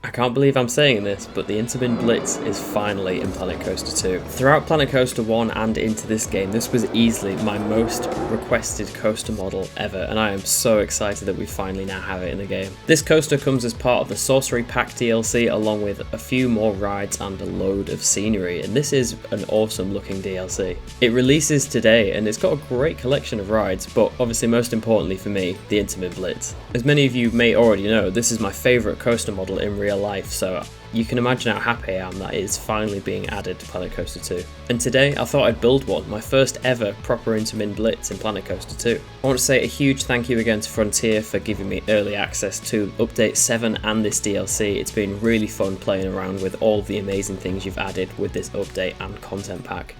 I can't believe I'm saying this, but the Intamin Blitz is finally in Planet Coaster 2. Throughout Planet Coaster 1 and into this game, this was easily my most requested coaster model ever, and I am so excited that we finally now have it in the game. This coaster comes as part of the Sorcery Pack DLC, along with a few more rides and a load of scenery, and this is an awesome looking DLC. It releases today, and it's got a great collection of rides, but obviously most importantly for me, the Intamin Blitz. As many of you may already know, this is my favourite coaster model in real life, so you can imagine how happy I am that it is finally being added to Planet Coaster 2. And today I thought I'd build one, my first ever proper Intamin Blitz in Planet Coaster 2. I want to say a huge thank you again to Frontier for giving me early access to Update 7 and this DLC. It's been really fun playing around with all the amazing things you've added with this update and content pack.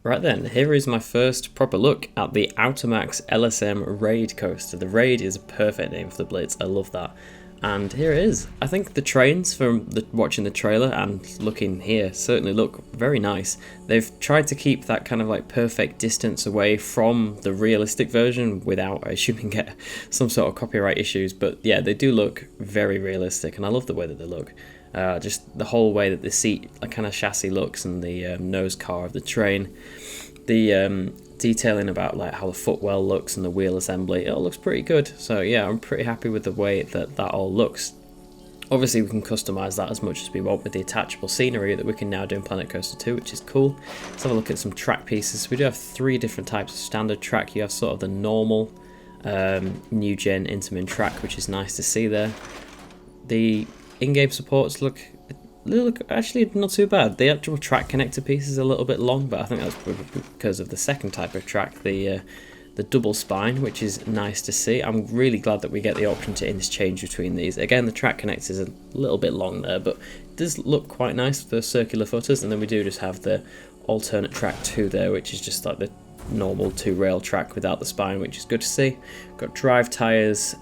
Right then, here is my first proper look at the Outamax LSM Raid Coaster. The Raid is a perfect name for the Blitz, I love that. And here it is. I think the trains from watching the trailer and looking here certainly look very nice. They've tried to keep that kind of like perfect distance away from the realistic version without, I assume, get some sort of copyright issues. But yeah, they do look very realistic and I love the way that they look. Just the whole way that the seat kind of chassis looks and the nose car of the train. The detailing about like how the footwell looks and the wheel assembly, it all looks pretty good. So yeah, I'm pretty happy with the way that all looks. Obviously we can customize that as much as we want with the attachable scenery that we can now do in Planet Coaster 2, which is cool. Let's have a look at some track pieces. We do have 3 different types of standard track. You have sort of the normal new gen Intamin track, which is nice to see there. The in-game supports look actually not too bad. The actual track connector piece is a little bit long, but I think that's because of the second type of track, the double spine, which is nice to see. I'm really glad that we get the option to interchange between these. Again, the track connector is a little bit long there, but it does look quite nice with the circular footers, and then we do just have the alternate track 2 there, which is just like the normal 2-rail track without the spine, which is good to see. Got drive tyres,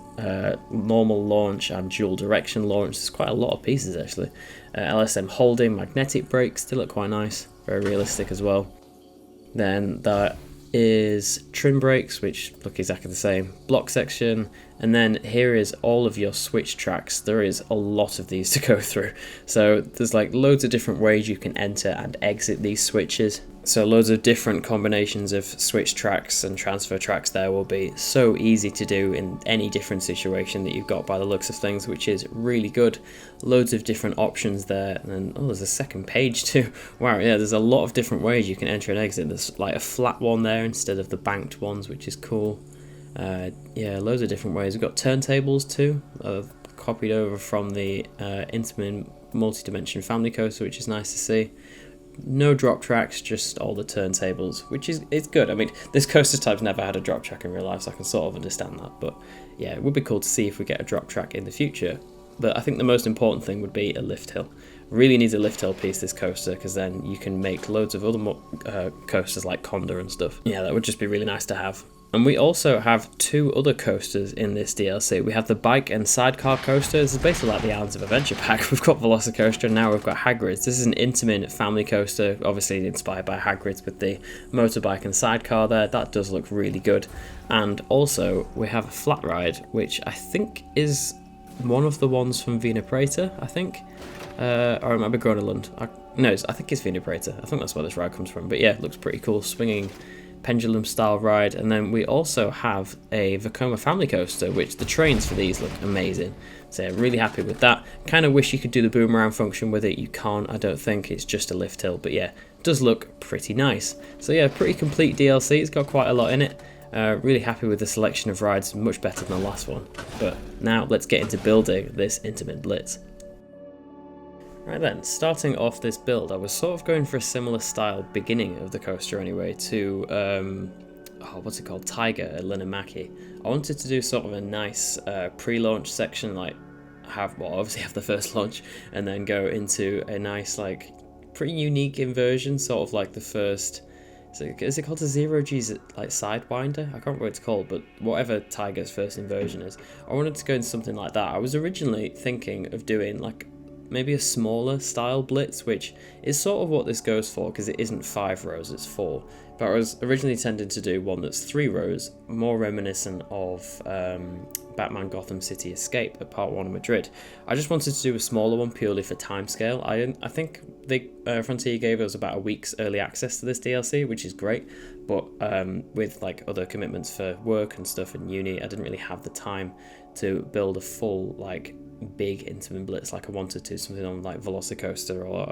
normal launch and dual direction launch. There's quite a lot of pieces actually. LSM holding, magnetic brakes, still look quite nice, very realistic as well. Then there is trim brakes, which look exactly the same, block section, and then here is all of your switch tracks. There is a lot of these to go through, so there's like loads of different ways you can enter and exit these switches. So loads of different combinations of switch tracks and transfer tracks there will be so easy to do in any different situation that you've got by the looks of things, which is really good. Loads of different options there, and then, oh, there's a second page too. Wow, yeah, there's a lot of different ways you can enter and exit. There's like a flat one there instead of the banked ones, which is cool. Yeah, loads of different ways. We've got turntables too, copied over from the Intamin Multi-Dimension Family Coaster, which is nice to see. No drop tracks, just all the turntables, which is it's good. I mean, this coaster type's never had a drop track in real life, so I can sort of understand that. But yeah, it would be cool to see if we get a drop track in the future. But I think the most important thing would be a lift hill. Really needs a lift hill piece, this coaster, because then you can make loads of other coasters like Condor and stuff. Yeah, that would just be really nice to have. And we also have 2 other coasters in this DLC. We have the bike and sidecar coaster. This is basically like the Islands of Adventure pack. We've got Velocicoaster and now we've got Hagrid's. This is an Intamin family coaster, obviously inspired by Hagrid's with the motorbike and sidecar there. That does look really good. And also we have a flat ride, which I think is one of the ones from Vina Prater, I think. Or it might be Groenland. No, I think it's Vina Prater. I think that's where this ride comes from. But yeah, it looks pretty cool. Swinging pendulum style ride. And then we also have a Vekoma family coaster, which the trains for these look amazing, so yeah, really happy with that. Kind of wish you could do the boomerang function with it. You can't, I don't think. It's just a lift hill, but yeah, it does look pretty nice. So yeah, pretty complete DLC. It's got quite a lot in it. Really happy with the selection of rides, much better than the last one. But now let's get into building this Intamin Blitz. Right then, starting off this build, I was sort of going for a similar style beginning of the coaster anyway to, what's it called, Tiger at Linnamaki. I wanted to do sort of a nice pre-launch section, like obviously have the first launch, and then go into a nice, like, pretty unique inversion, sort of like the first, is it called a Zero G's like Sidewinder? I can't remember what it's called, but whatever Tiger's first inversion is, I wanted to go into something like that. I was originally thinking of doing like maybe a smaller style blitz, which is sort of what this goes for, because it isn't 5 rows, it's 4. But I was originally intending to do one that's 3 rows, more reminiscent of Batman Gotham City Escape at Part 1 of Madrid. I just wanted to do a smaller one purely for timescale. I think Frontier gave us about a week's early access to this DLC, which is great, but with like other commitments for work and stuff in uni, I didn't really have the time to build a full like big Intamin Blitz like I wanted to, something on like Velocicoaster or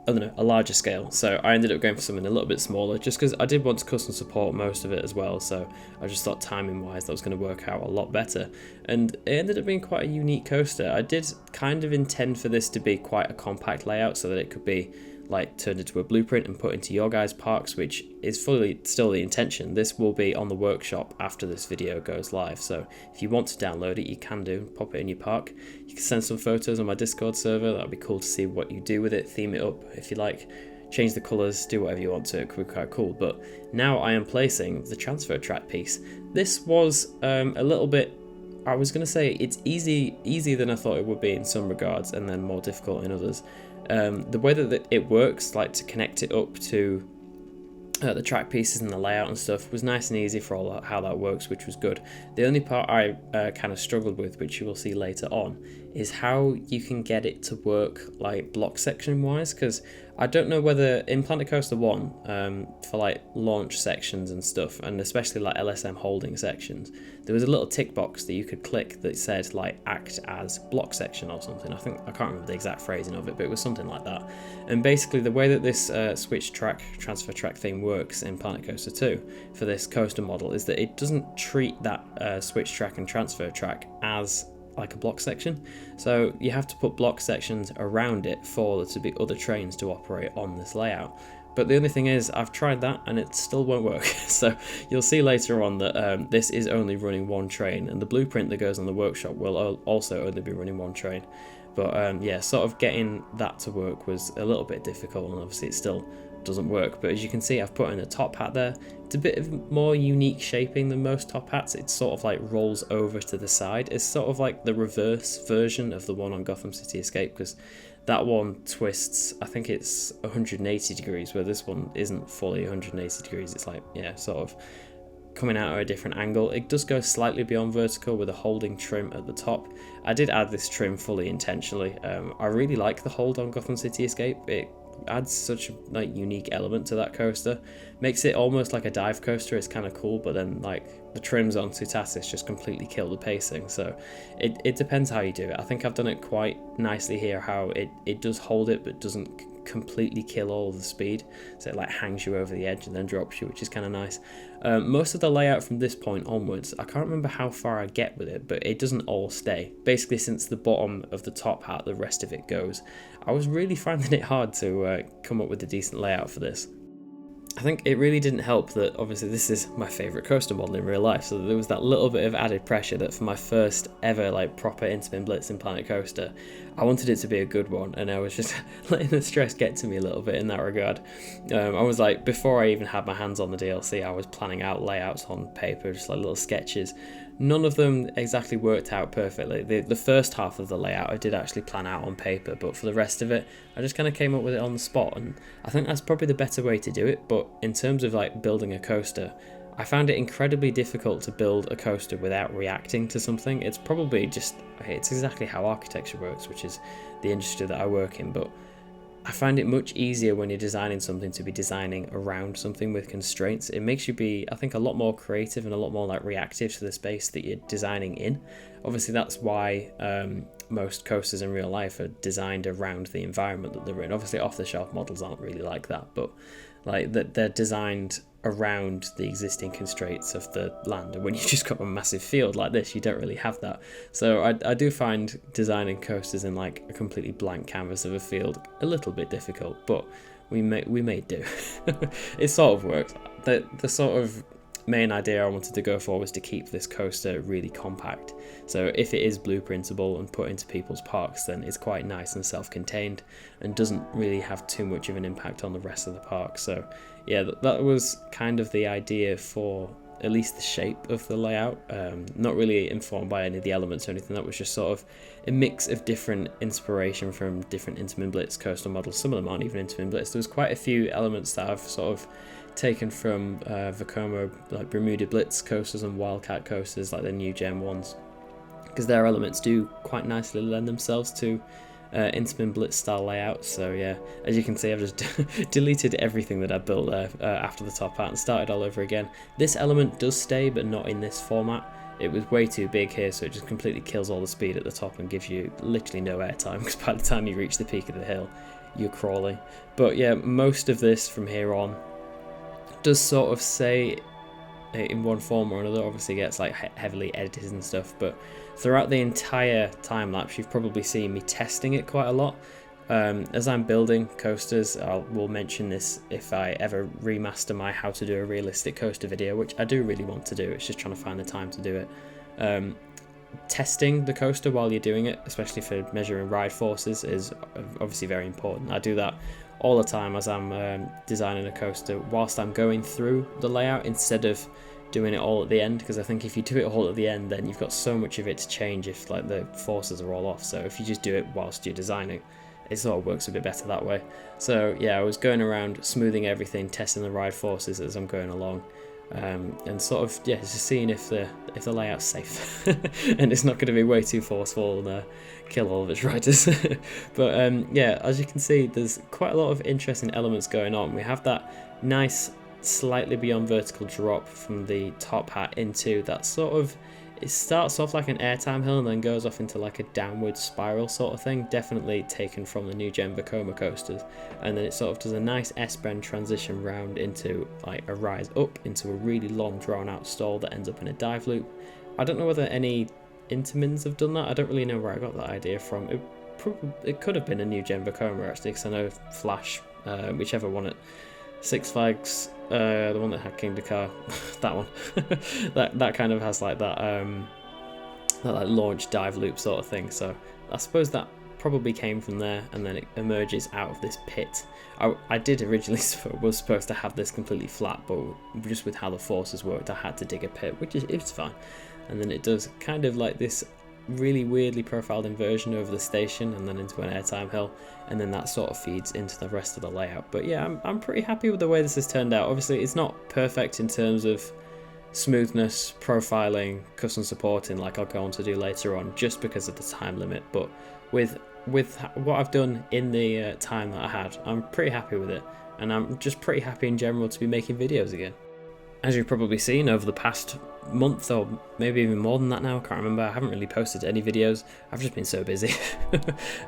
I don't know, a larger scale. So I ended up going for something a little bit smaller just because I did want to custom support most of it as well, so I just thought timing wise that was going to work out a lot better, and it ended up being quite a unique coaster. I did kind of intend for this to be quite a compact layout so that it could be like turned into a blueprint and put into your guys' parks, which is fully still the intention. This will be on the workshop after this video goes live, so if you want to download it you can do, pop it in your park. You can send some photos on my Discord server, that'd be cool to see what you do with it, theme it up if you like, change the colours, do whatever you want to, it could be quite cool. But now I am placing the transfer track piece. This was a little bit, I was going to say it's easier than I thought it would be in some regards and then more difficult in others. The way that it works, like to connect it up to the track pieces and the layout and stuff, was nice and easy for all that, how that works, which was good. The only part I kind of struggled with, which you will see later on, is how you can get it to work like block section wise, because I don't know whether in Planet Coaster 1 for like launch sections and stuff, and especially like LSM holding sections, there was a little tick box that you could click that said like act as block section or something. I can't remember the exact phrasing of it, but it was something like that. And basically the way that this switch track transfer track theme works in Planet Coaster 2 for this coaster model is that it doesn't treat that switch track and transfer track as like a block section, so you have to put block sections around it for there to be other trains to operate on this layout. But the only thing is, I've tried that and it still won't work. So you'll see later on that this is only running one train, and the blueprint that goes on the workshop will also only be running one train. But yeah, sort of getting that to work was a little bit difficult, and obviously it still doesn't work. But as you can see, I've put in a top hat there. It's a bit of more unique shaping than most top hats. It sort of like rolls over to the side. It's sort of like the reverse version of the one on Gotham City Escape, because that one twists, I think it's 180 degrees, where this one isn't fully 180 degrees. It's like, yeah, sort of coming out at a different angle. It does go slightly beyond vertical with a holding trim at the top. I did add this trim fully intentionally. I really like the hold on Gotham City Escape. It adds such a like unique element to that coaster, makes it almost like a dive coaster. It's kind of cool, but then like the trims on Tutatis just completely kill the pacing. So it depends how you do it. I think I've done it quite nicely here, how it does hold it but doesn't completely kill all the speed, so it like hangs you over the edge and then drops you, which is kind of nice. Most of the layout from this point onwards, I can't remember how far I get with it, but it doesn't all stay. Basically, since the bottom of the top hat, the rest of it goes. I was really finding it hard to come up with a decent layout for this. I think it really didn't help that obviously this is my favourite coaster model in real life, so there was that little bit of added pressure that for my first ever like proper Intamin Blitz in Planet Coaster, I wanted it to be a good one, and I was just letting the stress get to me a little bit in that regard. I was like, before I even had my hands on the DLC, I was planning out layouts on paper, just like little sketches. None of them exactly worked out perfectly. The first half of the layout I did actually plan out on paper, but for the rest of it, I just kind of came up with it on the spot, and I think that's probably the better way to do it. But in terms of like building a coaster, I found it incredibly difficult to build a coaster without reacting to something. It's probably just, it's exactly how architecture works, which is the industry that I work in, but I find it much easier when you're designing something to be designing around something with constraints. It makes you be, I think, a lot more creative and a lot more like reactive to the space that you're designing in. Obviously, that's why most coasters in real life are designed around the environment that they're in. Obviously, off-the-shelf models aren't really like that, but like that they're designed around the existing constraints of the land, and when you've just got a massive field like this, you don't really have that. So I do find designing coasters in like a completely blank canvas of a field a little bit difficult, but we made do. It sort of works. The sort of main idea I wanted to go for was to keep this coaster really compact, so if it is blueprintable and put into people's parks, then it's quite nice and self-contained and doesn't really have too much of an impact on the rest of the park. So yeah, that was kind of the idea for at least the shape of the layout. Not really informed by any of the elements or anything. That was just sort of a mix of different inspiration from different Intamin Blitz coaster models. Some of them aren't even Intamin Blitz. There was quite a few elements that I've sort of taken from Vekoma, like Bermuda Blitz coasters and Wildcat coasters, like the new gen ones, because their elements do quite nicely lend themselves to Intamin Blitz style layout. So yeah, as you can see, I've just deleted everything that I built there after the top hat and started all over again. This element does stay, but not in this format. It was way too big here, so it just completely kills all the speed at the top and gives you literally no airtime, because by the time you reach the peak of the hill, you're crawling. But yeah, most of this from here on does sort of say in one form or another. Obviously gets like heavily edited and stuff, but throughout the entire time lapse you've probably seen me testing it quite a lot. As I'm building coasters, I will mention this if I ever remaster my how to do a realistic coaster video, which I do really want to do. It's just trying to find the time to do it. Testing the coaster while you're doing it, especially for measuring ride forces, is obviously very important. I do that all the time as I'm designing a coaster, whilst I'm going through the layout instead of doing it all at the end, because I think if you do it all at the end, then you've got so much of it to change if like the forces are all off. So if you just do it whilst you're designing, it sort of works a bit better that way. So yeah, I was going around smoothing everything, testing the ride forces as I'm going along, and sort of just seeing if the layout's safe and it's not going to be way too forceful and kill all of its riders. But yeah, as you can see, there's quite a lot of interesting elements going on. We have that nice slightly beyond vertical drop from the top hat into that sort of, it starts off like an airtime hill and then goes off into like a downward spiral sort of thing, definitely taken from the new gen Vekoma coasters, and then it sort of does a nice S-bend transition round into like a rise up into a really long drawn out stall that ends up in a dive loop. I don't know whether any Intamins have done that. I don't really know where I got that idea from. It could have been a new gen Vekoma actually, because I know Flash, whichever one at Six Flags, the one that had King Dakar, that one, that kind of has like that like launch dive loop sort of thing. So I suppose that probably came from there, and then it emerges out of this pit. I did originally was supposed to have this completely flat, but just with how the forces worked, I had to dig a pit, which is it's fine. And then it does kind of like this really weirdly profiled inversion over the station and then into an airtime hill, and then that sort of feeds into the rest of the layout. But yeah, I'm pretty happy with the way this has turned out. Obviously it's not perfect in terms of smoothness, profiling, custom supporting, like I'll go on to do later on, just because of the time limit. But with what I've done in the time that I had, I'm pretty happy with it, and I'm just pretty happy in general to be making videos again. As you've probably seen over the past month, or maybe even more than that now, I can't remember, I haven't really posted any videos. I've just been so busy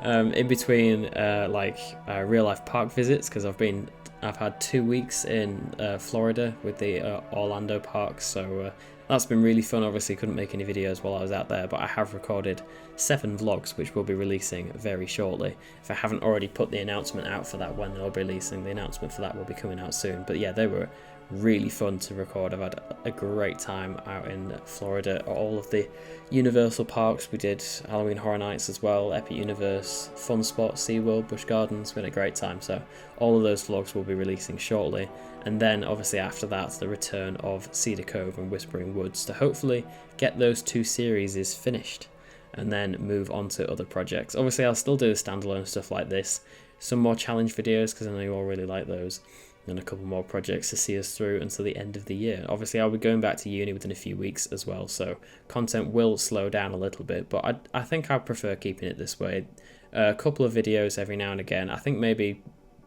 in between real life park visits, because I've had 2 weeks in Florida with the Orlando parks, so that's been really fun. Obviously couldn't make any videos while I was out there, but I have recorded 7 vlogs which we'll be releasing very shortly. If I haven't already put the announcement out for that when they'll be releasing, the announcement for that will be coming out soon. But yeah, they were really fun to record. I've had a great time out in Florida at all of the Universal parks. We did Halloween Horror Nights as well, Epic Universe, Fun Spot, SeaWorld, Busch Gardens. Been a great time. So all of those vlogs will be releasing shortly, and then obviously after that the return of Cedar Cove and Whispering Woods to hopefully get those 2 series finished and then move on to other projects. Obviously I'll still do standalone stuff like this, some more challenge videos because I know you all really like those, and a couple more projects to see us through until the end of the year. Obviously I'll be going back to uni within a few weeks as well, so content will slow down a little bit, but I think I prefer keeping it this way. A couple of videos every now and again. I think maybe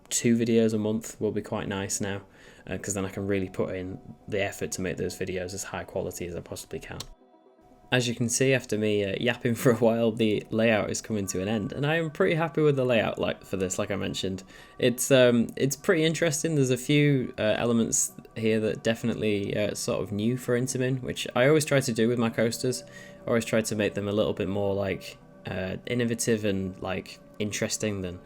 2 videos a month will be quite nice now, because then I can really put in the effort to make those videos as high quality as I possibly can. As you can see, after me yapping for a while, the layout is coming to an end, and I am pretty happy with the layout for this, like I mentioned. It's pretty interesting. There's a few elements here that definitely sort of new for Intamin, which I always try to do with my coasters. I always try to make them a little bit more like innovative and like interesting than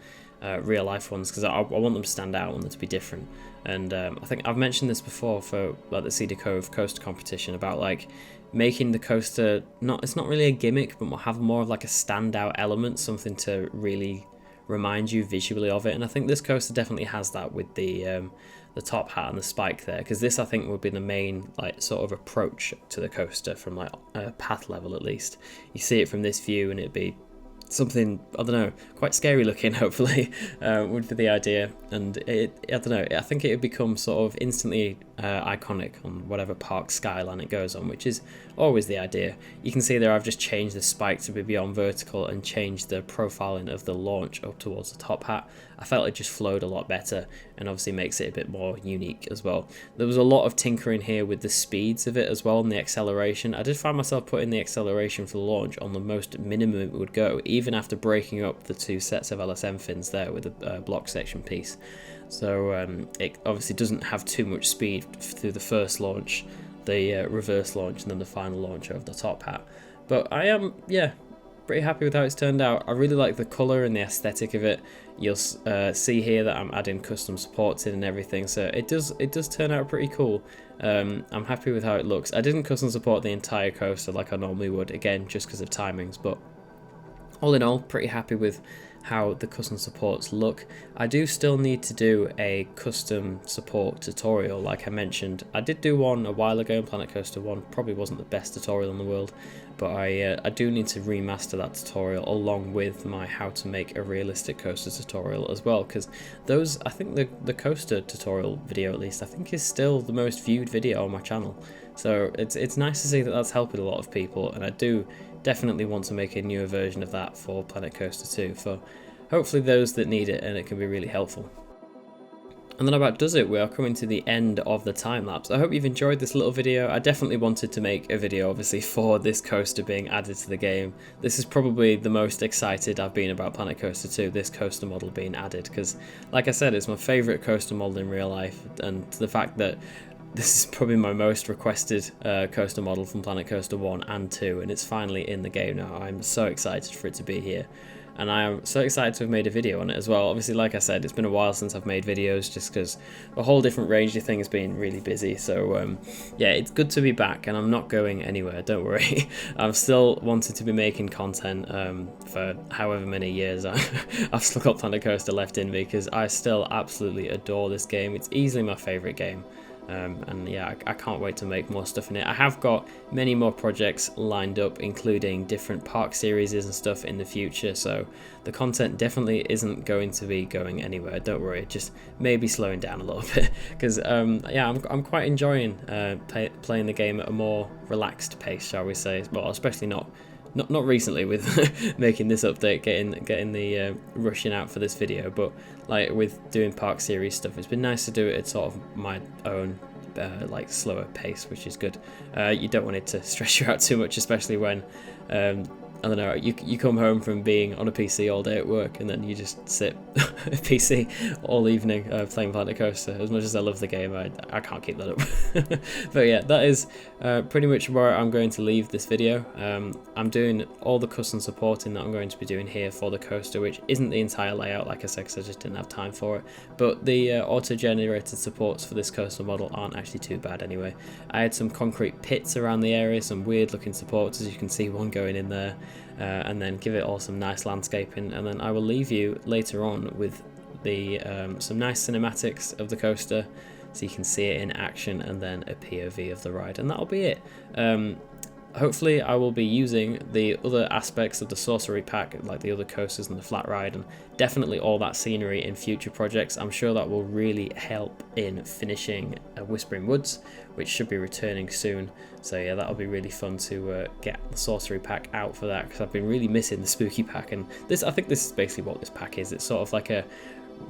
real life ones, because I want them to stand out, I want them to be different. And I think I've mentioned this before for like the Cedar Cove coaster competition about like making the coaster it's not really a gimmick, but we'll have more of like a standout element, something to really remind you visually of it. And I think this coaster definitely has that with the top hat and the spike there, because this I think would be the main like sort of approach to the coaster from like a path level at least. You see it from this view and it'd be something, I don't know, quite scary looking, hopefully, would be the idea. And I don't know, I think it would become sort of instantly iconic on whatever park skyline it goes on, which is always the idea. You can see there I've just changed the spike to be beyond vertical and changed the profiling of the launch up towards the top hat. I felt it just flowed a lot better and obviously makes it a bit more unique as well. There was a lot of tinkering here with the speeds of it as well and the acceleration. I did find myself putting the acceleration for the launch on the most minimum it would go, even after breaking up the two sets of LSM fins there with a block section piece. So it obviously doesn't have too much speed through the first launch, the reverse launch, and then the final launch over the top hat. But I am, yeah, pretty happy with how it's turned out. I really like the colour and the aesthetic of it. You'll see here that I'm adding custom supports in and everything, so it does turn out pretty cool. I'm happy with how it looks. I didn't custom support the entire coaster like I normally would, again just because of timings, but all in all, pretty happy with how the custom supports look. I do still need to do a custom support tutorial, like I mentioned. I did do one a while ago in Planet Coaster 1, probably wasn't the best tutorial in the world, but I do need to remaster that tutorial along with my how to make a realistic coaster tutorial as well, because those, I think the coaster tutorial video at least, I think is still the most viewed video on my channel. So it's nice to see that that's helping a lot of people, and I do definitely want to make a newer version of that for Planet Coaster 2 for hopefully those that need it, and it can be really helpful. And that about does it. We are coming to the end of the time lapse. I hope you've enjoyed this little video. I definitely wanted to make a video obviously for this coaster being added to the game. This is probably the most excited I've been about Planet Coaster 2, this coaster model being added, because like I said, it's my favourite coaster model in real life, and the fact that this is probably my most requested coaster model from Planet Coaster 1 and 2, and it's finally in the game now. I'm so excited for it to be here, and I am so excited to have made a video on it as well. Obviously, like I said, it's been a while since I've made videos just because a whole different range of things been really busy. So yeah, it's good to be back, and I'm not going anywhere, don't worry. I've still wanted to be making content for however many years I've still got Planet Coaster left in me, because I still absolutely adore this game. It's easily my favourite game. And yeah, I can't wait to make more stuff in it. I have got many more projects lined up, including different park series and stuff in the future, so the content definitely isn't going to be going anywhere, don't worry. Just maybe slowing down a little bit, because yeah, I'm quite enjoying playing the game at a more relaxed pace, shall we say. Well, especially not recently with making this update, getting the rushing out for this video, but like with doing park series stuff, it's been nice to do it at sort of my own like slower pace, which is good. You don't want it to stress you out too much, especially when I don't know, you come home from being on a PC all day at work, and then you just sit at a PC all evening playing Planet Coaster. As much as I love the game, I can't keep that up. But yeah, that is pretty much where I'm going to leave this video. I'm doing all the custom supporting that I'm going to be doing here for the coaster, which isn't the entire layout, like I said, because I just didn't have time for it. But the auto-generated supports for this coaster model aren't actually too bad anyway. I had some concrete pits around the area, some weird looking supports, as you can see one going in there. And then give it all some nice landscaping, and then I will leave you later on with the some nice cinematics of the coaster so you can see it in action, and then a POV of the ride, and that'll be it. Hopefully I will be using the other aspects of the Sorcery pack, like the other coasters and the flat ride, and definitely all that scenery in future projects. I'm sure that will really help in finishing Whispering Woods, which should be returning soon. So yeah, that'll be really fun to get the Sorcery pack out for that, because I've been really missing the Spooky pack, and I think this is basically what this pack is. It's sort of like a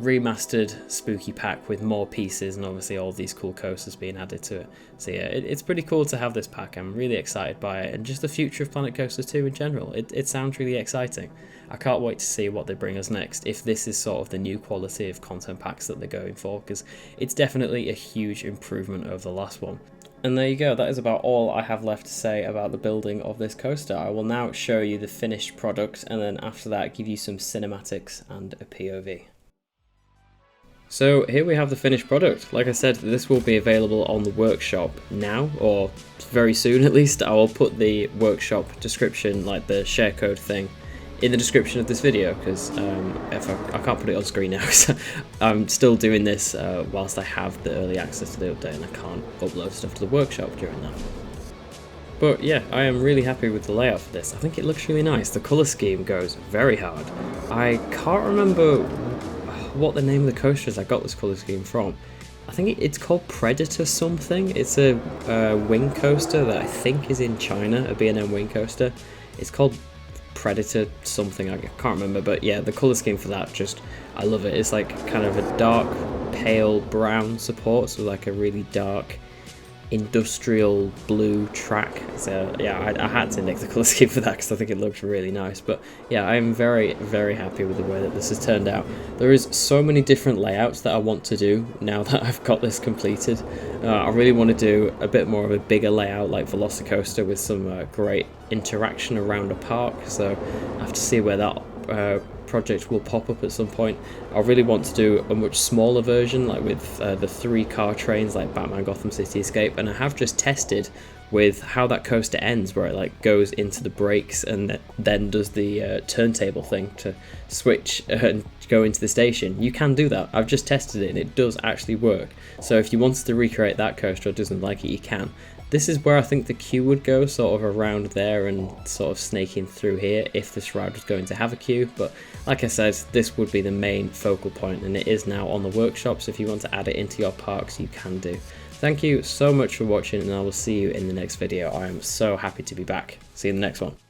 remastered Spooky pack with more pieces, and obviously all these cool coasters being added to it. So yeah, it's pretty cool to have this pack. I'm really excited by it, and just the future of Planet Coaster 2 in general. It sounds really exciting. I can't wait to see what they bring us next, if this is sort of the new quality of content packs that they're going for, because it's definitely a huge improvement over the last one. And there you go, that is about all I have left to say about the building of this coaster. I will now show you the finished product, and then after that give you some cinematics and a POV. So here we have the finished product. Like I said, this will be available on the workshop now, or very soon at least. I will put the workshop description, like the share code thing, in the description of this video, because if I can't put it on screen now, so I'm still doing this whilst I have the early access to the update, and I can't upload stuff to the workshop during that. But yeah, I am really happy with the layout for this. I think it looks really nice. The colour scheme goes very hard. I can't remember what the name of the coaster is I got this colour scheme from. I think it's called Predator something. It's a wing coaster that I think is in China, a B&M wing coaster. It's called Predator something, I can't remember, but yeah, the colour scheme for that, just, I love it. It's like kind of a dark, pale brown support, so like a really dark industrial blue track. So yeah, I had to nick the colour scheme for that because I think it looks really nice. But yeah, I'm very, very happy with the way that this has turned out. There is so many different layouts that I want to do now that I've got this completed. I really want to do a bit more of a bigger layout like Velocicoaster with some great interaction around a park, so I have to see where that project will pop up at some point. I really want to do a much smaller version, like with the 3 car trains like Batman Gotham City Escape, and I have just tested with how that coaster ends, where it like goes into the brakes and then does the turntable thing to switch and go into the station. You can do that. I've just tested it and it does actually work. So if you wanted to recreate that coaster or doesn't like it, you can. This is where I think the queue would go, sort of around there and sort of snaking through here if this ride was going to have a queue. But like I said, this would be the main focal point, and it is now on the workshop, so if you want to add it into your parks, you can do. Thank you so much for watching, and I will see you in the next video. I am so happy to be back. See you in the next one.